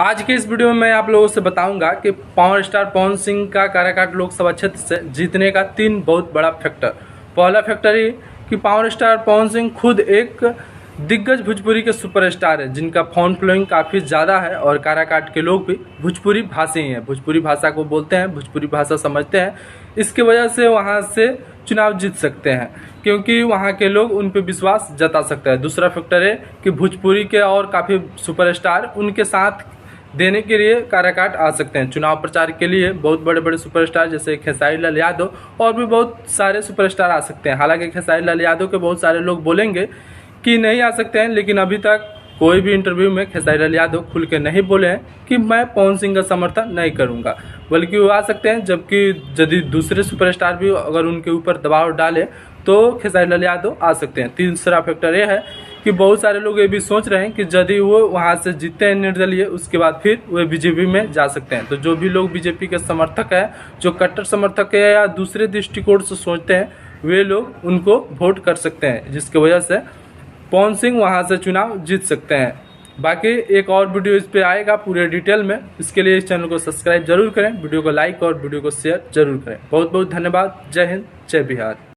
आज के इस वीडियो में मैं आप लोगों से बताऊंगा कि पावर स्टार पवन सिंह का काराकाट लोकसभा क्षेत्र से जीतने का 3 बहुत बड़ा फैक्टर। पहला फैक्टर ये कि पावर स्टार पवन सिंह खुद एक दिग्गज भोजपुरी के सुपरस्टार है, जिनका फैन फॉलोइंग काफ़ी ज़्यादा है और काराकाट के लोग भी भोजपुरी भाषी हैं, भोजपुरी भाषा को बोलते हैं, भोजपुरी भाषा समझते हैं। इसकी वजह से वहाँ से चुनाव जीत सकते हैं, क्योंकि वहाँ के लोग उन पर विश्वास जता सकते हैं। दूसरा फैक्टर है कि भोजपुरी के और काफ़ी सुपरस्टार उनके साथ देने के लिए काराकाट आ सकते हैं। चुनाव प्रचार के लिए बहुत बड़े बड़े सुपरस्टार जैसे खेसारी लाल यादव और भी बहुत सारे सुपरस्टार आ सकते हैं। हालांकि खेसारी लाल यादव के बहुत सारे लोग बोलेंगे कि नहीं आ सकते हैं, लेकिन अभी तक कोई भी इंटरव्यू में खेसारी लाल यादव खुल के नहीं बोले हैं कि मैं पवन सिंह का समर्थन नहीं करूंगा, बल्कि वो आ सकते हैं। जबकि यदि दूसरे सुपरस्टार भी अगर उनके ऊपर दबाव डाले तो खेसारी लाल यादव आ सकते हैं। तीसरा फैक्टर ये है कि बहुत सारे लोग ये भी सोच रहे हैं कि यदि वो वहाँ से जीतते हैं निर्दलीय, उसके बाद फिर वे बीजेपी में जा सकते हैं। तो जो भी लोग बीजेपी के समर्थक हैं, जो कट्टर समर्थक है या दूसरे दृष्टिकोण से सोचते हैं, वे लोग उनको वोट कर सकते हैं, जिसकी वजह से पवन सिंह वहाँ से चुनाव जीत सकते हैं। बाकी एक और वीडियो इस पे आएगा पूरे डिटेल में। इसके लिए इस चैनल को सब्सक्राइब जरूर करें, वीडियो को लाइक और वीडियो को शेयर जरूर करें। बहुत बहुत धन्यवाद। जय हिंद, जय बिहार।